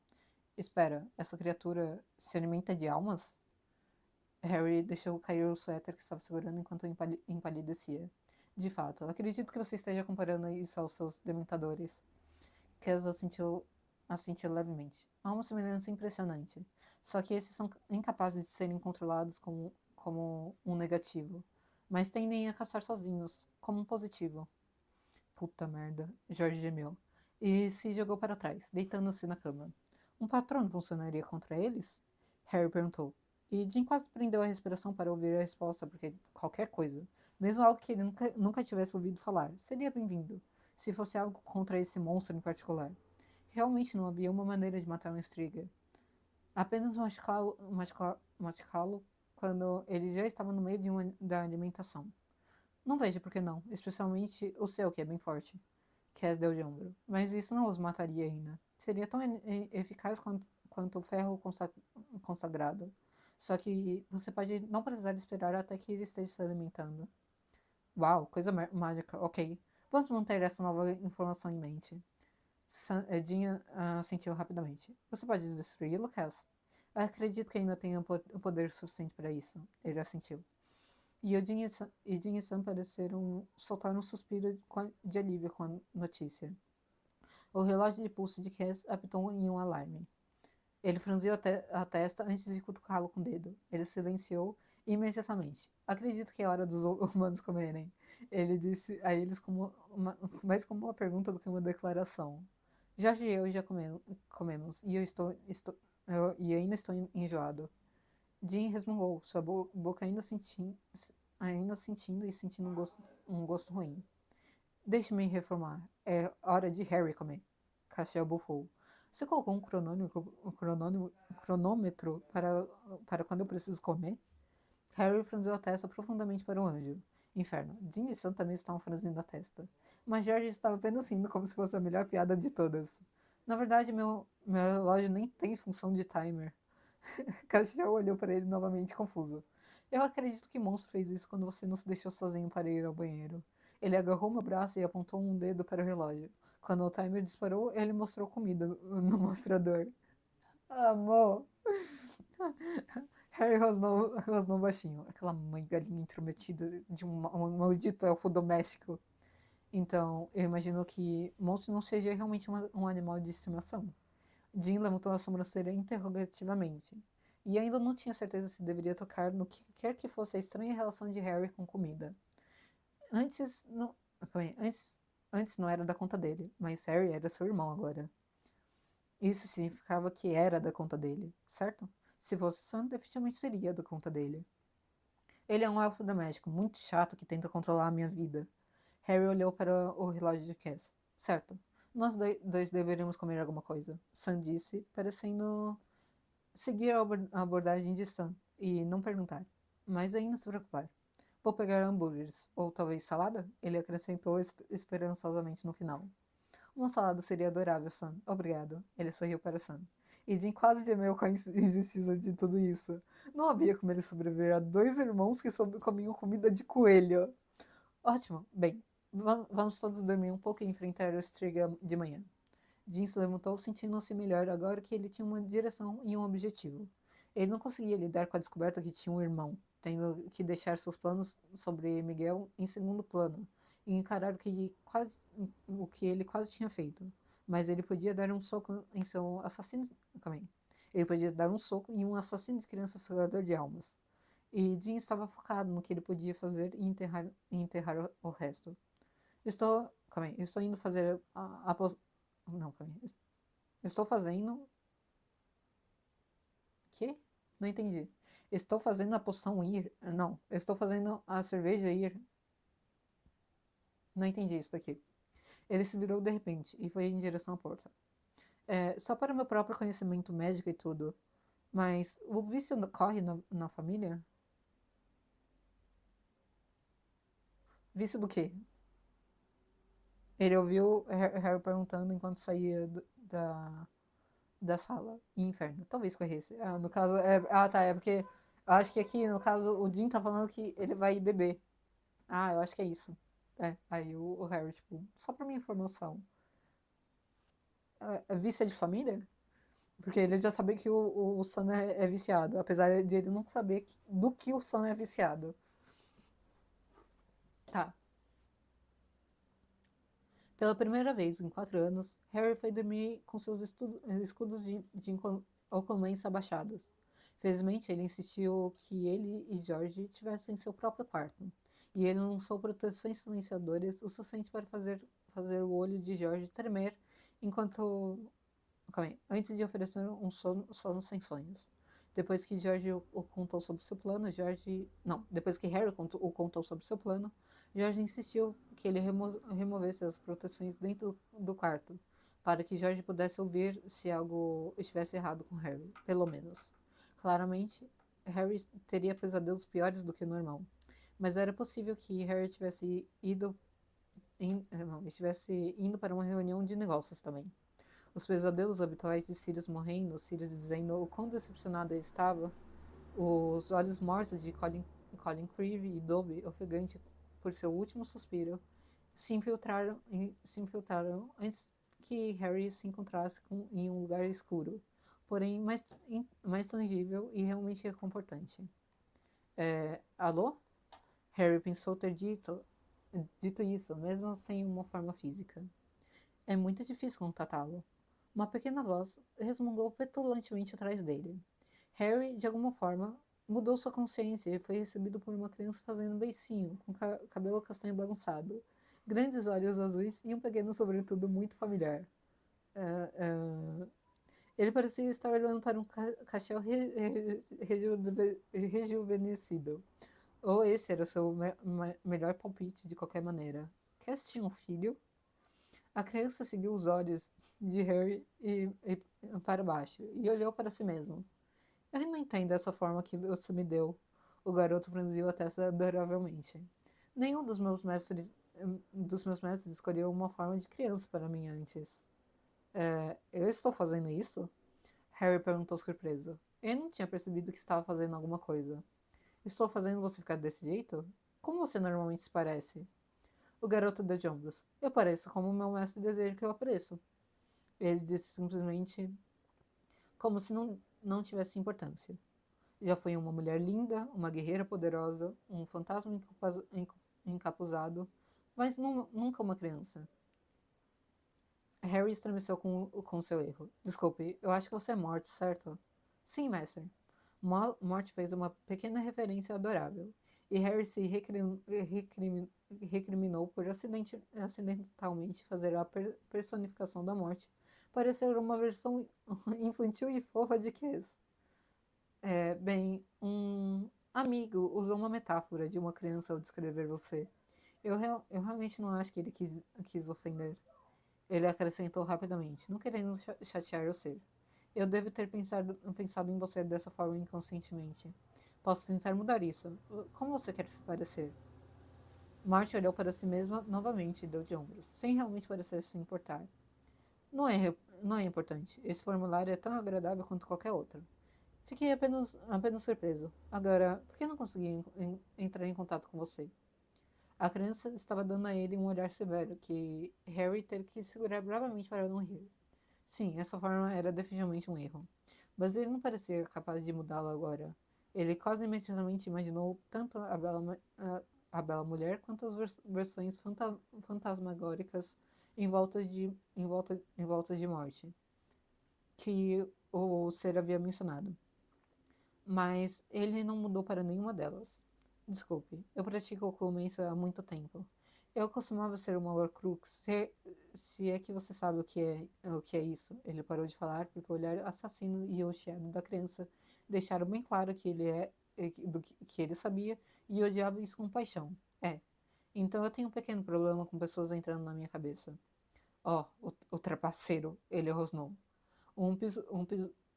Espera, essa criatura se alimenta de almas? Harry deixou cair o suéter que estava segurando enquanto empalidecia. De fato, acredito que você esteja comparando isso aos seus dementadores. Kes assentiu levemente. Há uma semelhança impressionante. Só que esses são incapazes de serem controlados como um negativo. Mas tendem a caçar sozinhos, como um positivo. Puta merda, Jorge gemeu. E se jogou para trás, deitando-se na cama. Um patrono funcionaria contra eles? Harry perguntou. E Jim quase prendeu a respiração para ouvir a resposta, porque qualquer coisa, mesmo algo que ele nunca tivesse ouvido falar, seria bem-vindo, se fosse algo contra esse monstro em particular. Realmente não havia uma maneira de matar um Striga. Apenas machucá-lo quando ele já estava no meio da alimentação. Não vejo por que não, especialmente o seu, que é bem forte. Cass deu de ombro. Mas isso não os mataria ainda. Seria tão eficaz quanto o ferro consagrado. Só que você pode não precisar esperar até que ele esteja se alimentando. Uau, coisa mágica. Ok. Vamos manter essa nova informação em mente. Edinha sentiu rapidamente. Você pode destruí-lo, Cass? Acredito que ainda tenha o poder suficiente para isso. Ele assentiu. E Jin e Sam pareceram soltar um suspiro de alívio com a notícia. O relógio de pulso de Cass apitou em um alarme. Ele franziu a testa antes de cutucá-lo com o dedo. Ele silenciou imediatamente. Acredito que é hora dos humanos comerem. Ele disse a eles mais como uma pergunta do que uma declaração. Jorge e eu já comemos, e e ainda estou enjoado. Jim resmungou, sua boca ainda sentindo e sentindo um gosto ruim. Deixe-me reformar. É hora de Harry comer. Cachel bufou. Você colocou cronômetro para quando eu preciso comer? Harry franziu a testa profundamente para o anjo. Inferno. Jim e Sam também estavam franzindo a testa. Mas George estava apenas rindo como se fosse a melhor piada de todas. Na verdade, meu relógio nem tem função de timer. Cachel olhou para ele novamente, confuso. Eu acredito que Monstro fez isso quando você não se deixou sozinho para ir ao banheiro. Ele agarrou meu braço e apontou um dedo para o relógio. Quando o timer disparou, ele mostrou comida no mostrador. Amor! Harry rosnou baixinho. Aquela mãe galinha intrometida de um maldito elfo doméstico. Então, eu imagino que monstro não seja realmente um animal de estimação. Jim levantou a sobrancelha interrogativamente. e ainda não tinha certeza se deveria tocar no que quer que fosse a estranha relação de Harry com comida. Antes não, calma aí, antes não era da conta dele, mas Harry era seu irmão agora. Isso significava que era da conta dele, certo? Se fosse Sam, definitivamente seria da conta dele. Ele é um elfo doméstico muito chato que tenta controlar a minha vida. Harry olhou para o relógio de Cass. Certo. Nós dois deveríamos comer alguma coisa. Sam disse, parecendo seguir a abordagem de Sam e não perguntar, mas ainda se preocupar. Vou pegar hambúrgueres, ou talvez salada? Ele acrescentou esperançosamente no final. Uma salada seria adorável, Sam. Obrigado. Ele sorriu para Sam. E Jim quase gemeu com a injustiça de tudo isso. Não havia como ele sobreviver a dois irmãos que comiam comida de coelho. Ótimo. Bem, vamos todos dormir um pouco e enfrentar o Striga de manhã. Jim se levantou, sentindo-se melhor agora que ele tinha uma direção e um objetivo. Ele não conseguia lidar com a descoberta que tinha um irmão, tendo que deixar seus planos sobre Miguel em segundo plano e encarar o que ele quase tinha feito. Mas ele podia dar um soco em seu assassino. Calma aí. Ele podia dar um soco em um assassino de crianças cegador de almas. E Jim estava focado no que ele podia fazer e enterrar o resto. Calma aí, estou indo fazer não, calma aí. Estou fazendo. Que? Não entendi. Estou fazendo a poção ir. Não, estou fazendo a cerveja ir. Não entendi isso daqui. Ele se virou de repente e foi em direção à porta. Só para meu próprio conhecimento médico e tudo. Mas o vício corre na família? Vício do quê? Ele ouviu Harry perguntando enquanto saía da sala. E inferno. Talvez corresse. No caso. Tá. É porque. Eu acho que aqui, no caso, o Jim tá falando que ele vai beber. Eu acho que é isso. Aí o Harry, tipo, só pra minha informação. Vício é de família? Porque ele já sabia que o Sam é viciado. Apesar de ele não saber do que o Sam é viciado. Tá. Pela primeira vez em 4 anos, Harry foi dormir com seus escudos de oclumência abaixados. Felizmente, ele insistiu que ele e George tivessem seu próprio quarto, e ele lançou proteções silenciadoras o suficiente para fazer o olho de George tremer enquanto. Calma aí, antes de oferecer um sono sem sonhos. Depois que George o contou sobre seu plano, depois que Harry o contou sobre seu plano, George insistiu que ele removesse as proteções dentro do quarto, para que George pudesse ouvir se algo estivesse errado com Harry, pelo menos. Claramente, Harry teria pesadelos piores do que o normal, mas era possível que Harry estivesse indo para uma reunião de negócios também. Os pesadelos habituais de Sirius morrendo, Sirius dizendo o quão decepcionado ele estava, os olhos mortos de Colin Creevy e Dobby, ofegante por seu último suspiro, se infiltraram antes que Harry se encontrasse em um lugar escuro, porém mais tangível e realmente reconfortante. Alô? Harry pensou ter dito isso, mesmo sem uma forma física. É muito difícil contatá-lo. Uma pequena voz resmungou petulantemente atrás dele. Harry, de alguma forma, mudou sua consciência e foi recebido por uma criança fazendo um beicinho, com cabelo castanho bagunçado, grandes olhos azuis e um pequeno sobretudo muito familiar. Ah, ah, Ele parecia estar olhando para um cachorro rejuvenescido. Ou esse era o seu melhor palpite de qualquer maneira. Cass tinha um filho? A criança seguiu os olhos de Harry para baixo e olhou para si mesmo. Eu não entendo essa forma que você me deu. O garoto franziu a testa adoravelmente. Nenhum dos meus mestres escolheu uma forma de criança para mim antes. Eu estou fazendo isso? Harry perguntou surpreso. Eu não tinha percebido que estava fazendo alguma coisa. Estou fazendo você ficar desse jeito? Como você normalmente se parece? O garoto deu de ombros. Eu pareço como meu mestre deseja que eu apareça. Ele disse simplesmente como se não tivesse importância. Já fui uma mulher linda, uma guerreira poderosa, um fantasma encapuzado, mas nunca uma criança. Harry estremeceu com seu erro. Desculpe, eu acho que você é morto, certo? Sim, mestre. Morte fez uma pequena referência adorável, e Harry se recriminou por acidentalmente fazer a personificação da morte parecer uma versão infantil e fofa de Cass. Bem, um amigo usou uma metáfora de uma criança ao descrever você. Eu realmente não acho que ele quis ofender. Ele acrescentou rapidamente, não querendo chatear você. Eu devo ter pensado em você dessa forma inconscientemente. Posso tentar mudar isso. Como você quer se parecer? Marty olhou para si mesma novamente e deu de ombros, sem realmente parecer se importar. Não é, não é importante. Esse formulário é tão agradável quanto qualquer outro. Fiquei apenas surpreso. Agora, por que não consegui entrar em contato com você? A criança estava dando a ele um olhar severo que Harry teve que segurar bravamente para não rir. Sim, essa forma era definitivamente um erro. Mas ele não parecia capaz de mudá-la agora. Ele quase imediatamente imaginou tanto a bela mulher quanto as versões fantasmagóricas em volta de morte, que o ser havia mencionado. Mas ele não mudou para nenhuma delas. Desculpe, eu pratico ocultância há muito tempo. Eu costumava ser uma Horcrux, se é que você sabe o que é isso. Ele parou de falar porque o olhar assassino e o chiado da criança deixaram bem claro que que ele sabia e odiava isso com paixão. Então eu tenho um pequeno problema com pessoas entrando na minha cabeça. Oh, o trapaceiro, ele rosnou. Um piso,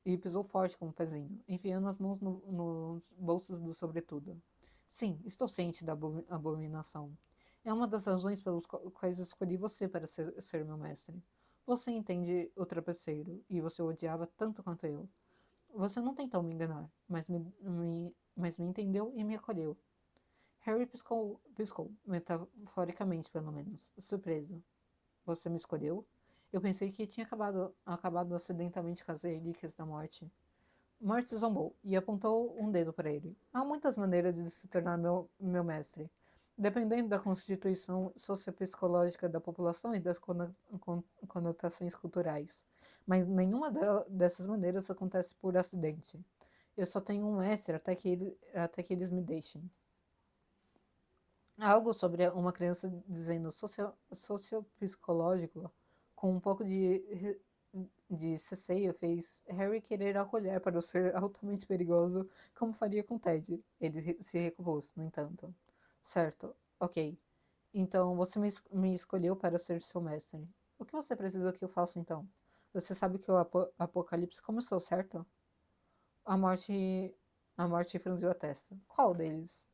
e pisou forte com o pezinho, enfiando as mãos nos bolsos do sobretudo. Sim, estou ciente da abominação. É uma das razões pelas quais escolhi você para ser meu mestre. Você entende o trapaceiro, e você o odiava tanto quanto eu. Você não tentou me enganar, mas me entendeu e me acolheu. Harry piscou, metaforicamente pelo menos, surpreso. Você me escolheu? Eu pensei que tinha acabado acidentalmente com as relíquias da morte. Morte zombou e apontou um dedo para ele. Há muitas maneiras de se tornar meu mestre, dependendo da constituição sociopsicológica da população e das conotações culturais. Mas nenhuma dessas maneiras acontece por acidente. Eu só tenho um mestre até que eles me deixem. Algo sobre uma criança dizendo sociopsicológico com um pouco de ceceio fez Harry querer acolher para o ser altamente perigoso, como faria com Ted. Ele se recusou, no entanto. Certo, ok. Então você me escolheu para ser seu mestre. O que você precisa que eu faça então? Você sabe que o apocalipse começou, certo? A morte, a morte franziu a testa. Qual deles?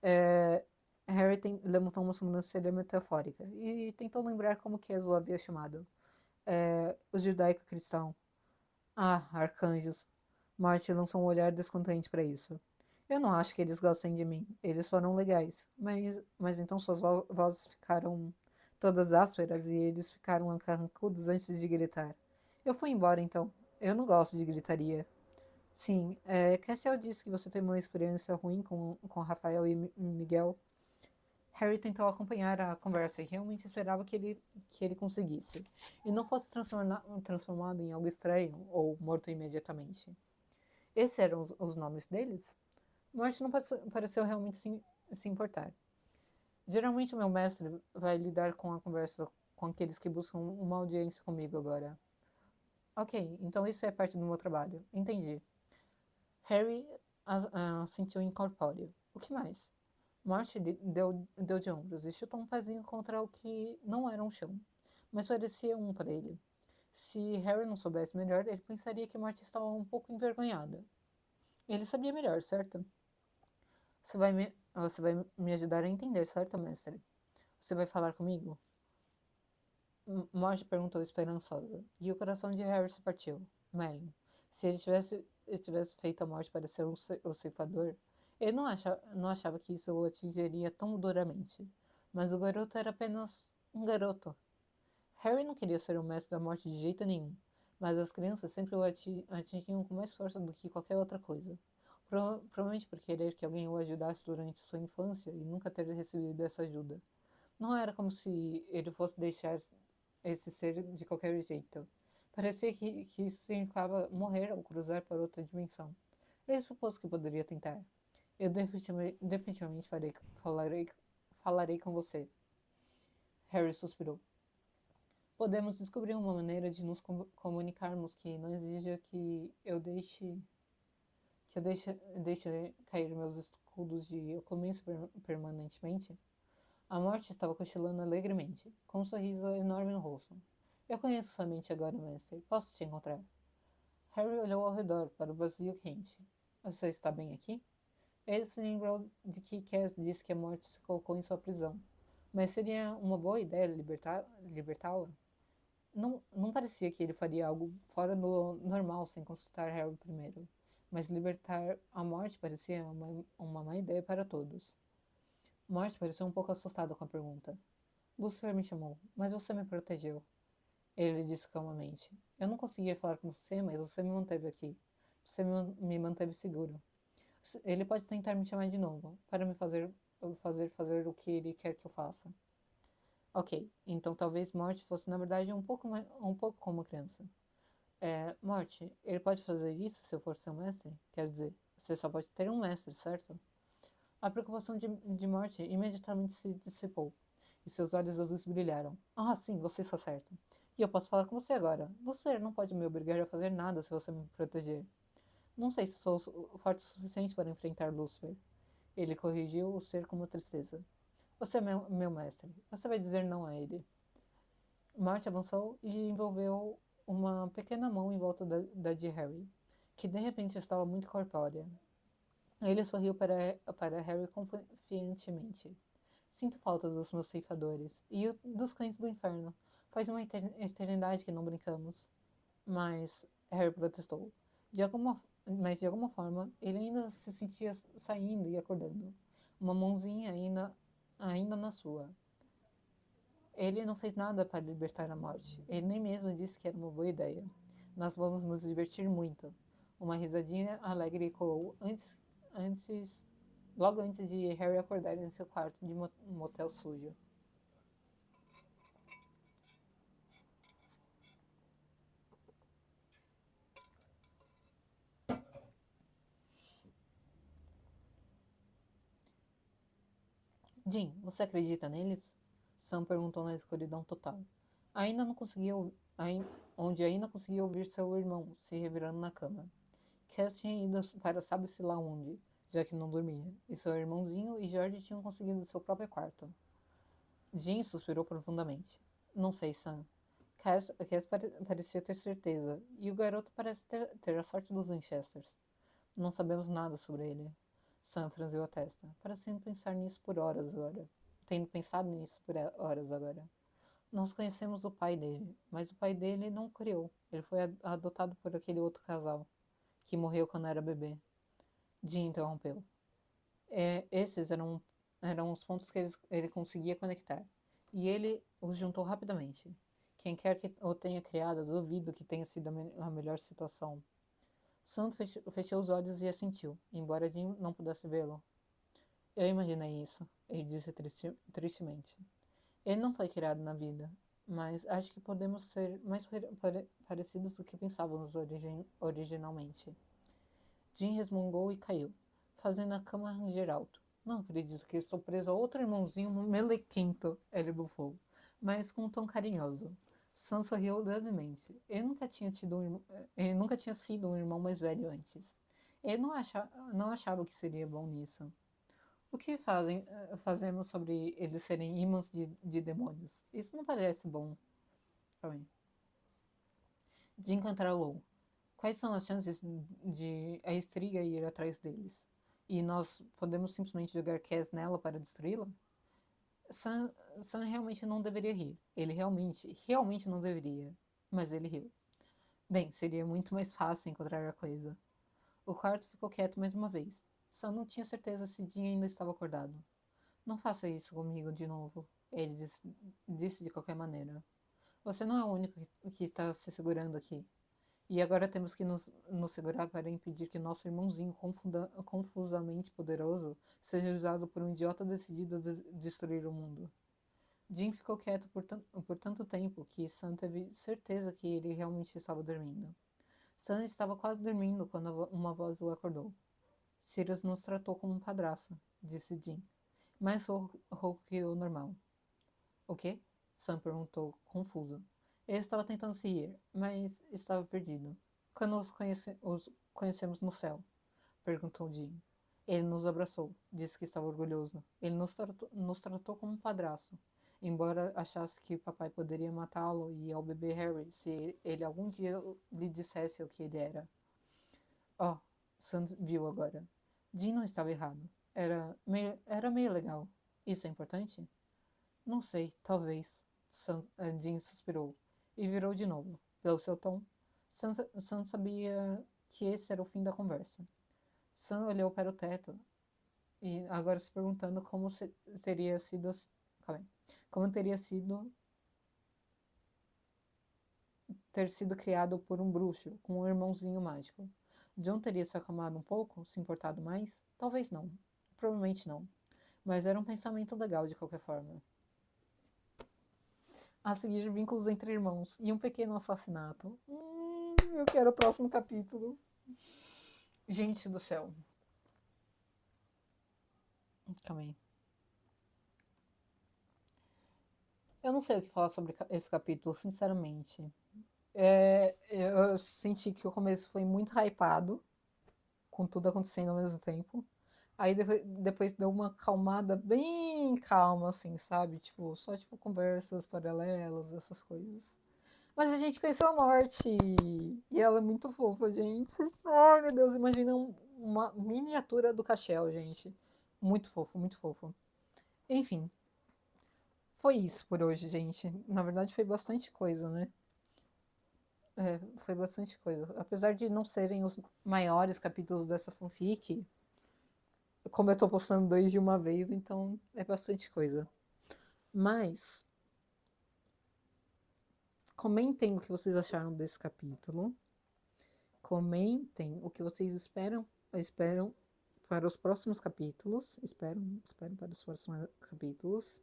É, Harry levantou uma sobrancelha metafórica e tentou lembrar como que o havia chamado. O judaico-cristão. Ah, arcanjos. Marty lançou um olhar descontente para isso. Eu não acho que eles gostem de mim. Eles foram legais. Mas então suas vozes ficaram todas ásperas e eles ficaram carrancudos antes de gritar. Eu fui embora então. Eu não gosto de gritaria. Sim, Castiel disse que você teve uma experiência ruim com Rafael e Miguel. Harry tentou acompanhar a conversa e realmente esperava que ele conseguisse, e não fosse transformado em algo estranho ou morto imediatamente. Esses eram os nomes deles? Martin não pareceu realmente se importar. Geralmente o meu mestre vai lidar com a conversa com aqueles que buscam uma audiência comigo agora. Ok, então isso é parte do meu trabalho. Entendi. Harry sentiu incorpóreo. O que mais? Marty deu de ombros e chutou um pezinho contra o que não era um chão, mas parecia um para ele. Se Harry não soubesse melhor, ele pensaria que Marty estava um pouco envergonhada. Ele sabia melhor, certo? Você vai me ajudar a entender, certo, mestre? Você vai falar comigo? Marty perguntou esperançosa, e o coração de Harry se partiu. Merlin, se ele tivesse feito a morte para ser o ceifador, ele não achava que isso o atingiria tão duramente. Mas o garoto era apenas um garoto. Harry não queria ser o mestre da morte de jeito nenhum, mas as crianças sempre o atingiam com mais força do que qualquer outra coisa. Provavelmente por querer que alguém o ajudasse durante sua infância e nunca ter recebido essa ajuda. Não era como se ele fosse deixar esse ser de qualquer jeito. Parecia que isso significava morrer ou cruzar para outra dimensão. Ele supôs que poderia tentar. Eu definitivamente falarei com você. Harry suspirou. Podemos descobrir uma maneira de nos comunicarmos que não exija que eu deixe cair meus escudos de oclumência permanentemente. A morte estava cochilando alegremente, com um sorriso enorme no rosto. Eu conheço sua mente agora, mestre. Posso te encontrar? Harry olhou ao redor para o vazio quente. Você está bem aqui? Ele se lembrou de que Cass disse que a morte se colocou em sua prisão. Mas seria uma boa ideia libertá-la? Não parecia que ele faria algo fora do normal sem consultar Harry primeiro. Mas libertar a morte parecia uma má ideia para todos. Morte pareceu um pouco assustada com a pergunta. Lucifer me chamou, mas você me protegeu. Ele disse calmamente. Eu não conseguia falar com você, mas você me manteve aqui. Você me manteve seguro. Ele pode tentar me chamar de novo, para me fazer o que ele quer que eu faça. Ok, então talvez Morte fosse na verdade um pouco como criança. Morte, ele pode fazer isso se eu for seu mestre? Quer dizer, você só pode ter um mestre, certo? A preocupação de Morte imediatamente se dissipou, e seus olhos azuis brilharam. Ah, sim, você está certo. E eu posso falar com você agora. Lucifer não pode me obrigar a fazer nada se você me proteger. Não sei se sou forte o suficiente para enfrentar Lucifer. Ele corrigiu o ser com uma tristeza. Você é meu mestre. Você vai dizer não a ele. Marte avançou e envolveu uma pequena mão em volta da de Harry, que de repente estava muito corpórea. Ele sorriu para Harry confiantemente. Sinto falta dos meus ceifadores e dos cães do inferno. Faz uma eternidade que não brincamos. Mas Harry protestou. Mas de alguma forma, ele ainda se sentia saindo e acordando. Uma mãozinha ainda na sua. Ele não fez nada para libertar a morte. Ele nem mesmo disse que era uma boa ideia. Nós vamos nos divertir muito. Uma risadinha alegre ecoou antes, logo antes de Harry acordar em seu quarto de motel sujo. Jim, você acredita neles? Sam perguntou na escuridão total. Ainda não conseguia, onde ainda conseguia ouvir seu irmão se revirando na cama. Cass tinha ido para sabe-se lá onde, já que não dormia, e seu irmãozinho e George tinham conseguido seu próprio quarto. Jim suspirou profundamente. Não sei, Sam. Cass parecia ter certeza, e o garoto parece ter a sorte dos Winchesters. Não sabemos nada sobre ele. Sam franziu a testa, parecendo pensar nisso por horas agora. Tendo pensado nisso por horas agora. Nós conhecemos o pai dele, mas o pai dele não o criou. Ele foi adotado por aquele outro casal, que morreu quando era bebê. Jim interrompeu. Esses eram os pontos que ele conseguia conectar. E ele os juntou rapidamente. Quem quer que o tenha criado, duvido que tenha sido a melhor situação. Sam fechou os olhos e assentiu, embora Jim não pudesse vê-lo. Eu imaginei isso, ele disse tristemente. Ele não foi criado na vida, mas acho que podemos ser mais parecidos do que pensávamos originalmente. Jim resmungou e caiu, fazendo a cama ranger alto. Não acredito que estou preso a outro irmãozinho melequento, ele bufou, mas com um tom carinhoso. Sam sorriu levemente. Ele nunca tinha sido um irmão mais velho antes. Ele não achava que seria bom nisso. O que fazemos sobre eles serem imãs de demônios? Isso não parece bom. Calma aí. Jim cantarolou. Quais são as chances de a estriga ir atrás deles? E nós podemos simplesmente jogar Cass nela para destruí-la? Sam, Sam realmente não deveria rir. Ele realmente não deveria. Mas ele riu. Bem, seria muito mais fácil encontrar a coisa. O quarto ficou quieto mais uma vez. Sam não tinha certeza se Jim ainda estava acordado. Não faça isso comigo de novo, ele disse de qualquer maneira. Você não é o único que está se segurando aqui. E agora temos que nos segurar para impedir que nosso irmãozinho confusamente poderoso seja usado por um idiota decidido a destruir o mundo. Jim ficou quieto por tanto tempo que Sam teve certeza que ele realmente estava dormindo. Sam estava quase dormindo quando uma voz o acordou. Sirius nos tratou como um padrasto, disse Jim, mais rouco que o normal. O quê? Sam perguntou, confuso. Ele estava tentando se rir, mas estava perdido. Quando os conhecemos no céu? Perguntou Jim. Ele nos abraçou, disse que estava orgulhoso. Ele nos tratou como um padrasto, embora achasse que papai poderia matá-lo e ao bebê Harry se ele algum dia lhe dissesse o que ele era. Oh, Sam viu agora. Jim não estava errado. Era meio legal. Isso é importante? Não sei, talvez. Jim suspirou e virou de novo. Pelo seu tom, Sam sabia que esse era o fim da conversa. Sam olhou para o teto e agora se perguntando teria sido. Calma aí. Como teria sido ter sido criado por um bruxo com um irmãozinho mágico. John teria se acalmado um pouco, se importado mais? Talvez não. Provavelmente não. Mas era um pensamento legal de qualquer forma. A seguir, vínculos entre irmãos e um pequeno assassinato. Eu quero o próximo capítulo. Gente do céu. Calma aí. Eu não sei o que falar sobre esse capítulo, sinceramente. Eu senti que o começo foi muito hypado, com tudo acontecendo ao mesmo tempo. Aí depois deu uma calmada bem calma, assim, sabe? Tipo, só tipo conversas paralelas, essas coisas. Mas a gente conheceu a Morte. E ela é muito fofa, gente. Ai, meu Deus, imagina uma miniatura do Cashel, gente. Muito fofo, muito fofo. Enfim, foi isso por hoje, gente. Na verdade, foi bastante coisa, né? Foi bastante coisa. Apesar de não serem os maiores capítulos dessa fanfic, como eu tô postando dois de uma vez, então é bastante coisa. Mas comentem o que vocês acharam desse capítulo. Comentem o que vocês esperam para os próximos capítulos. Esperam para os próximos capítulos.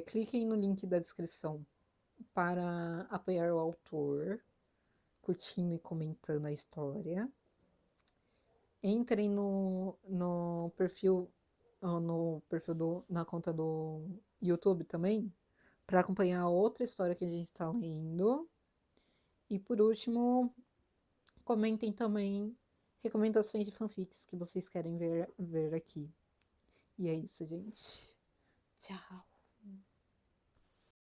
Cliquem no link da descrição para apoiar o autor, curtindo e comentando a história. Entrem no perfil na conta do YouTube também, para acompanhar outra história que a gente está lendo. E por último, comentem também recomendações de fanfics que vocês querem ver aqui. E é isso, gente. Tchau.